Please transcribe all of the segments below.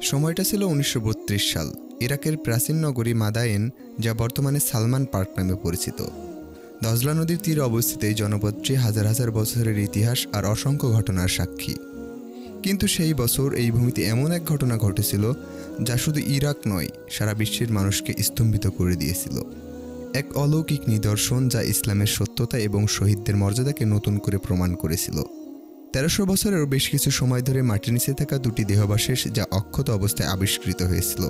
সময়টা ছিল ১৯৩২ সাল। ইরাকের প্রাচীন নগরী মাদায়েন, যা বর্তমানে সালমান পার্ক নামে পরিচিত। দজলা নদীর তীরে অবস্থিত এই জনপদটি হাজার হাজার বছরের ইতিহাস আর অসংখ্য ঘটনার সাক্ষী। কিন্তু সেই বছর এই ভূমিতে এমন এক ঘটনা ঘটেছিল যা শুধু ইরাক নয়, সারা বিশ্বের মানুষকে স্তম্ভিত করে দিয়েছিল। এক অলৌকিক নিদর্শন যা ইসলামের সত্যতা এবং শহীদদের মর্যাদাকে নতুন করে প্রমাণ করেছিল। ১৩০০ বছরেরও বেশ কিছু সময় ধরে মাটির নিচে থাকা দুটি দেহাবশেষ, যা অক্ষত অবস্থায় আবিষ্কৃত হয়েছিল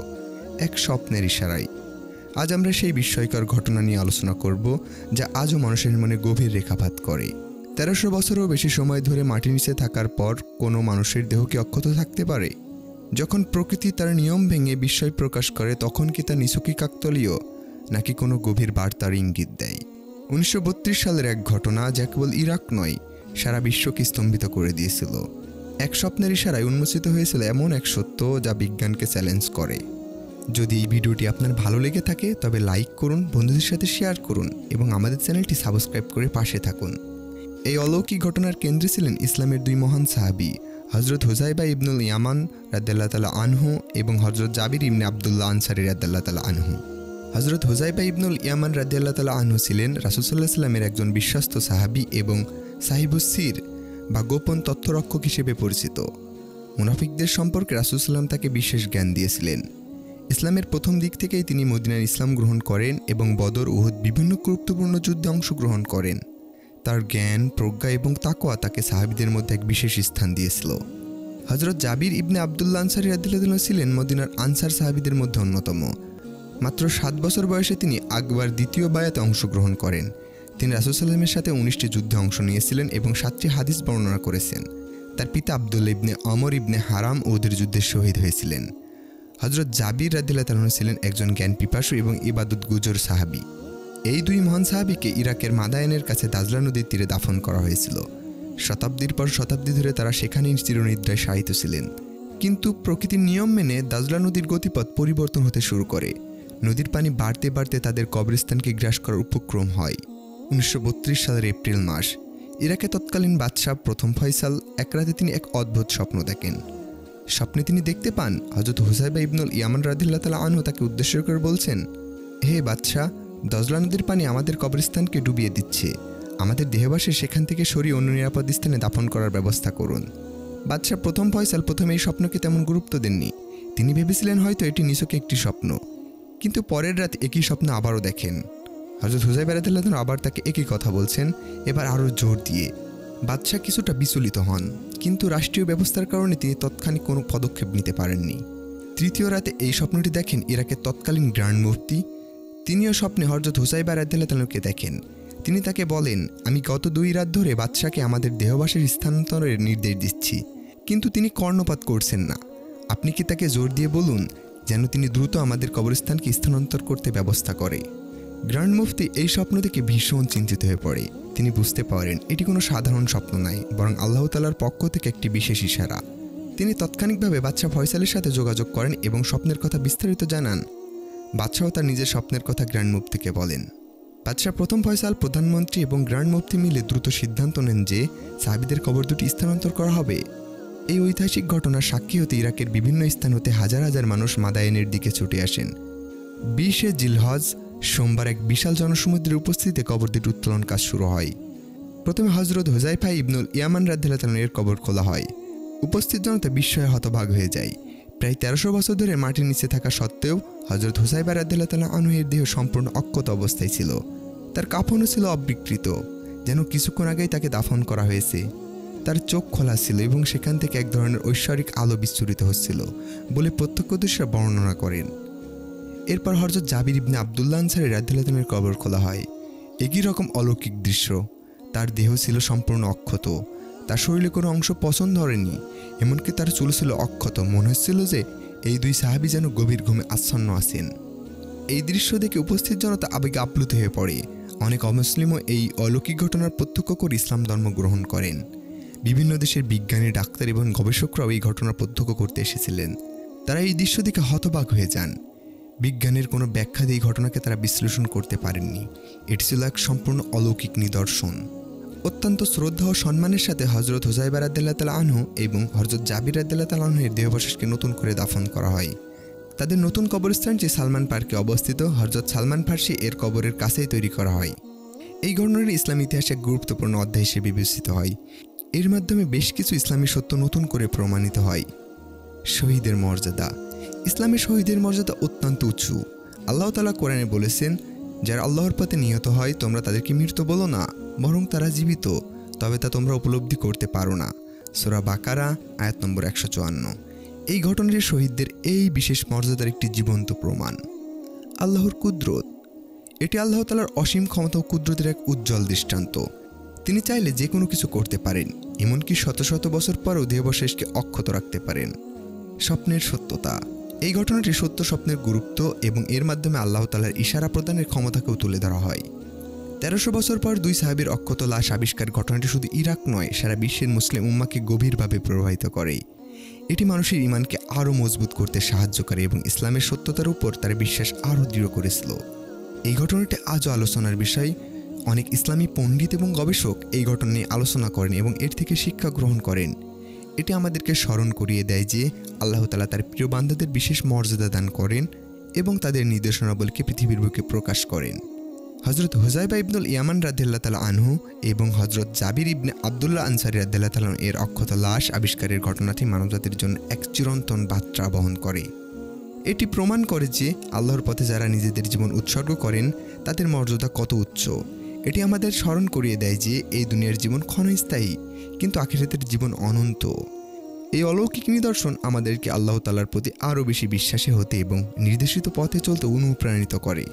এক স্বপ্নের ইশারায়। আজ আমরা সেই বিস্ময়কর ঘটনা নিয়ে আলোচনা করব, যা আজও মানুষের মনে গভীর রেখাপাত করে। ১৩০০ বছরেরও বেশি সময় ধরে মাটির নিচে থাকার পর কোনো মানুষের দেহ কি অক্ষত থাকতে পারে? যখন প্রকৃতি তার নিয়ম ভেঙে বিস্ময় প্রকাশ করে, তখন কি তা নিছকই কাকতালীয়, নাকি কোনো গভীর বার্তার ইঙ্গিত দেয়? ১৯৩২ সালের এক ঘটনা যা কেবল ইরাক নয়, সারা বিশ্বকে স্তম্ভিত করে দিয়েছিল। এক স্বপ্নের ইশারায় উন্মোচিত হয়েছিল এমন এক সত্য যা বিজ্ঞানকে চ্যালেঞ্জ করে। যদি এই ভিডিওটি আপনার ভালো লেগে থাকে তবে লাইক করুন, বন্ধুদের সাথে শেয়ার করুন এবং আমাদের চ্যানেলটি সাবস্ক্রাইব করে পাশে থাকুন। এই অলৌকিক ঘটনার কেন্দ্রে ছিলেন ইসলামের দুই মহান সাহাবী, হজরত হুযায়ফা ইবনুল ইয়ামান রাদিয়াল্লাহু তাআলা আনহু এবং হজরত জাবির ইবনে আবদুল্লাহ আনসারী রাদিয়াল্লাহু তাআলা আনহু। হজরত হুযায়ফা ইবনুল ইয়ামান রাদিয়াল্লাহু তাআলা আনহু ছিলেন রাসূল সাল্লাল্লাহু আলাইহি ওয়াসাল্লামের একজন বিশ্বস্ত সাহাবী এবং সাহিবুস সির বা গোপন তথ্যরক্ষক হিসেবে পরিচিত। মুনাফিকদের সম্পর্কে রাসূল সাল্লাল্লাহু আলাইহি ওয়াসাল্লাম তাকে বিশেষ জ্ঞান দিয়েছিলেন। ইসলামের প্রথম দিক থেকেই তিনি মদিনার ইসলাম গ্রহণ করেন এবং বদর, উহুদ বিভিন্ন গুরুত্বপূর্ণ যুদ্ধে অংশগ্রহণ করেন। তার জ্ঞান, প্রজ্ঞা এবং তাকওয়া তাকে সাহাবীদের মধ্যে এক বিশেষ স্থান দিয়েছিল। হজরত জাবির ইবনে আবদুল্লাহ আনসারী রাদিয়াল্লাহু তাআলা ছিলেন মদিনার আনসার সাহাবীদের মধ্যে অন্যতম। মাত্র ৭ বছর বয়সে তিনি আকবার দ্বিতীয় বায়াতে অংশগ্রহণ করেন। তিনি রাসূল সাল্লাল্লাহু আলাইহি ওয়াসাল্লামের সাথে ১৯টি যুদ্ধে অংশ নিয়েছিলেন এবং ৭টি হাদিস বর্ণনা করেছেন। তার পিতা আব্দুল্লাহ ইবনে আমর ইবনে হারাম উহুদের যুদ্ধে শহীদ হয়েছিলেন। হজরত জাবির রাদিয়াল্লাহু তাআলা ছিলেন একজন জ্ঞান পিপাসু এবং ইবাদত গুজর সাহাবী। এই দুই মহান সাহাবীকে ইরাকের মাদায়েনের কাছে দাজলা নদীর তীরে দাফন করা হয়েছিল। শতাব্দীর পর শতাব্দী ধরে তারা সেখানেই চিরনিদ্রায় শায়িত ছিলেন। কিন্তু প্রকৃতির নিয়ম মেনে দাজলা নদীর গতিপথ পরিবর্তন হতে শুরু করে। নদীর পানি বাড়তে বাড়তে তাদের কবরস্থানকে গ্রাস করার উপক্রম হয়। ১৯৩২ সালের এপ্রিল মাস, ইরাকে তৎকালীন বাদশাহ প্রথম ফয়সাল এক রাতে তিনি এক অদ্ভুত স্বপ্ন দেখেন। স্বপ্নে তিনি দেখতে পান হযরত হুযায়ফা ইবনুল ইয়ামান রাদিয়াল্লাহু তাআলা আনহু তাকে উদ্দেশ্য করে বলছেন, হে বাদশাহ, দজলা নদীর পানি আমাদের কবরস্থানকে ডুবিয়ে দিচ্ছে। আমাদের দেহবাসে সেখান থেকে সরিয়ে অন্য নিরাপদ স্থানে দাফন করার ব্যবস্থা করুন। বাদশাহ প্রথম ফয়সাল প্রথমে এই স্বপ্নকে তেমন গুরুত্ব দেননি। তিনি ভেবেছিলেন হয়তো এটি নিছক একটি স্বপ্ন। কিন্তু পরের রাত একই স্বপ্ন আবারও দেখেন। হযরত হুযায়ফা রাদিয়াল্লাহু তাআলা আবার তাকে একই কথা বলছেন, এবার আরও জোর দিয়ে। বাদশাহ কিছুটা বিচলিত হন, কিন্তু রাষ্ট্রীয় ব্যবস্থার কারণে তিনি তৎক্ষণাৎ কোনো পদক্ষেপ নিতে পারেননি। তৃতীয় রাতে এই স্বপ্নটি দেখেন ইরাকের তৎকালীন গ্র্যান্ড মুফতি। তিনিও স্বপ্নে হযরত হুযায়ফা রাদিয়াল্লাহু তাআলাকে দেখেন। তিনি তাকে বলেন, আমি গত ২ রাত ধরে বাদশাকে আমাদের দেহবাসের স্থানান্তরের নির্দেশ দিচ্ছি, কিন্তু তিনি কর্ণপাত করছেন না। আপনি কি তাকে জোর দিয়ে বলুন যেন তিনি দ্রুত আমাদের কবরস্থানকে স্থানান্তর করতে ব্যবস্থা করে। গ্র্যান্ড মুফতি এই স্বপ্ন থেকে ভীষণ চিন্তিত হয়ে পড়ে। তিনি বুঝতে পারেন এটি কোনো সাধারণ স্বপ্ন নয়, বরং আল্লাহ তাআলার পক্ষ থেকে একটি বিশেষ ইশারা। তিনি তাৎক্ষণিকভাবে বাদশাহ ফয়সালের সাথে যোগাযোগ করেন এবং স্বপ্নের কথা বিস্তারিত জানান। বাদশাহ তার নিজের স্বপ্নের কথা গ্র্যান্ড মুফতিকে বলেন। বাদশাহ প্রথম ফয়সাল, প্রধানমন্ত্রী এবং গ্র্যান্ড মুফতি মিলে দ্রুত সিদ্ধান্ত নেন যে সাহাবীদের কবর দুটি স্থানান্তর করা হবে। এই ঐতিহাসিক ঘটনার সাক্ষী হতে ইরাকের বিভিন্ন স্থান হতে হাজার হাজার মানুষ মাদায়েনের দিকে ছুটে আসেন। ২০শে জিলহজ সোমবার এক বিশাল জনসমুদ্রের উপস্থিতিতে কবর দুটি উত্তোলন কাজ শুরু হয়। প্রথমে হজরত হুযায়ফা ইবনুল ইয়ামান রাদিয়াল্লাহু তাআলা এর কবর খোলা হয়। উপস্থিত জনতা বিস্ময়ে হতবাক হয়ে যায়। প্রায় ১৩০০ বছর ধরে মাটির নিচে থাকা সত্ত্বেও হজরত হুযায়ফা রাদিয়াল্লাহু তাআলা আনহু এর দেহ সম্পূর্ণ অক্ষত অবস্থায় ছিল। তার কাফনও ছিল অবিকৃত, যেন কিছুক্ষণ আগেই তাকে দাফন করা হয়েছে। তার চোখ খোলা ছিল এবং সেখান থেকে এক ধরনের ঐশ্বরিক আলো বিচ্ছুরিত হচ্ছিল বলে প্রত্যক্ষদর্শীরা বর্ণনা করেন। এরপর হযরত জাবির ইবনে আবদুল্লাহ আনসারী রাদিয়াল্লাহু তাআলার কবর খোলা হয়। একই রকম অলৌকিক দৃশ্য। তার দেহ ছিল সম্পূর্ণ অক্ষত, তার শরীরে কোনো অংশ পছন্দ ধরেনি, এমনকি তার চুল ছিল অক্ষত। মনে হচ্ছিল যে এই দুই সাহাবী যেন গভীর ঘুমে আচ্ছন্ন আছেন। এই দৃশ্য দেখে উপস্থিত জনতা আবেগে আপ্লুত হয়ে পড়ে। অনেক অমুসলিমও এই অলৌকিক ঘটনার প্রত্যক্ষ করে ইসলাম ধর্ম গ্রহণ করেন। বিভিন্ন দেশের বিজ্ঞানী, ডাক্তার এবং গবেষকরাও এই ঘটনা প্রত্যক্ষ করতে এসেছিলেন। তারা এই দৃশ্য দেখে হতবাক হয়ে যান। বিজ্ঞানের কোনো ব্যাখ্যা দিয়ে এই ঘটনাকে তারা বিশ্লেষণ করতে পারেননি। এটি ছিল এক সম্পূর্ণ অলৌকিক নিদর্শন। অত্যন্ত শ্রদ্ধা ও সম্মানের সাথে হজরত হুযায়ফা রাদিয়াল্লাহু তাআলা আনহু এবং হজরত জাবির রাদিয়াল্লাহু তাআলা আনহুর দেহাবশেষকে নতুন করে দাফন করা হয়। তাদের নতুন কবরস্থানটি সালমান পার্কে অবস্থিত হজরত সালমান ফার্সি এর কবরের কাছেই তৈরি করা হয়। এই ঘটনাটি ইসলাম ইতিহাসে এক গুরুত্বপূর্ণ অধ্যায় হিসেবে বিবেচিত হয়। এর মাধ্যমে বেশ কিছু ইসলামী সত্য নতুন করে প্রমাণিত হয়। শহীদের মর্যাদা। ইসলামে শহীদের মর্যাদা অত্যন্ত উঁচু। আল্লাহ তাআলা কোরআনে বলেছেন, যারা আল্লাহর পথে নিহত হয় তোমরা তাদেরকে মৃত বলো না, বরং তারা জীবিত, তবে তা তোমরা উপলব্ধি করতে পারো না। সূরা বাকারা আয়াত নম্বর 154। এই ঘটনাটি শহীদদের এই বিশেষ মর্যাদার একটি জীবন্ত প্রমাণ। আল্লাহর কুদরত। এটি আল্লাহ তাআলার অসীম ক্ষমতা ও কুদরতের এক উজ্জ্বল দৃষ্টান্ত। তিনি চাইলে যে কোনো কিছু করতে পারেন, এমনকি শত শত বছর পরও দেহাবশেষকে অক্ষত রাখতে পারেন। স্বপ্নের সত্যতা। এই ঘটনাটি সত্য স্বপ্নের গুরুত্ব এবং এর মাধ্যমে আল্লাহ তাআলার ইশারা প্রদানের ক্ষমতাকেও তুলে ধরা হয়। 1300 বছর পর 2 সাহাবীর অক্ষত লাশ আবিষ্কার ঘটনাটি শুধু ইরাক নয়, সারা বিশ্বের মুসলিম উম্মাহকে গভীরভাবে প্রভাবিত করে। এটি মানুষের ঈমানকে আরও মজবুত করতে সাহায্য করে এবং ইসলামের সত্যতার উপর তার বিশ্বাস আরও দৃঢ় করেছিল। এই ঘটনাটি আজও আলোচনার বিষয়। অনেক ইসলামী পণ্ডিত এবং গবেষক এই ঘটনা নিয়ে আলোচনা করেন এবং এর থেকে শিক্ষা গ্রহণ করেন। এটি আমাদেরকে স্মরণ করিয়ে দেয় যে আল্লাহ তাআলা তার প্রিয় বান্দাদের বিশেষ মর্যাদা দান করেন এবং তাদের নির্দেশনাবলীকে পৃথিবীর বুকে প্রকাশ করেন। হজরত হুযায়ফা ইবনুল ইয়ামান রাদিয়াল্লাহু তাআলা আনহু এবং হজরত জাবির ইবনে আবদুল্লাহ আনসারী রাদিয়াল্লাহু তাআলা এর অক্ষত লাশ আবিষ্কারের ঘটনাটি মানবজাতির জন্য এক চিরন্তন বার্তা বহন করে। এটি প্রমাণ করে যে আল্লাহর পথে যারা নিজেদের জীবন উৎসর্গ করেন তাদের মর্যাদা কত উচ্চ। এটি আমাদের স্মরণ করিয়ে দেয় যে এই দুনিয়ার জীবন ক্ষণস্থায়ী, কিন্তু আখিরাতের জীবন অনন্ত। এই অলৌকিক নিদর্শন আমাদেরকে আল্লাহ তাআলার প্রতি আরও বেশি বিশ্বাসী হতে এবং নির্দেশিত পথে চলতে অনুপ্রাণিত করে।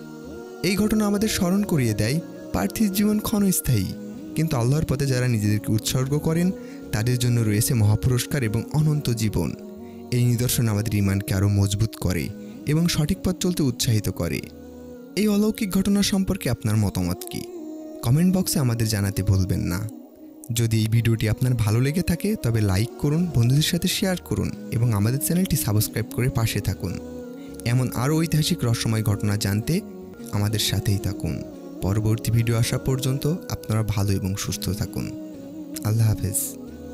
এই ঘটনা আমাদের স্মরণ করিয়ে দেয় পার্থিব জীবন ক্ষণস্থায়ী, কিন্তু আল্লাহর পথে যারা নিজেদেরকে উৎসর্গ করেন তাদের জন্য রয়েছে মহাপুরস্কার এবং অনন্ত জীবন। এই নিদর্শন আমাদের ঈমানকে আরও মজবুত করে এবং সঠিক পথ চলতে উৎসাহিত করে। এই অলৌকিক ঘটনা সম্পর্কে আপনার মতামত কী? কমেন্ট বক্সে আমাদের জানাতে ভুলবেন না। যদি এই ভিডিওটি আপনার ভালো লেগে থাকে তবে লাইক করুন, বন্ধুদের সাথে শেয়ার করুন এবং আমাদের চ্যানেলটি সাবস্ক্রাইব করে পাশে থাকুন। এমন আরও ঐতিহাসিক রহস্যময় ঘটনা জানতে আমাদের সাথেই থাকুন। পরবর্তী ভিডিও আসা পর্যন্ত আপনারা ভালো এবং সুস্থ থাকুন। আল্লাহ হাফেজ।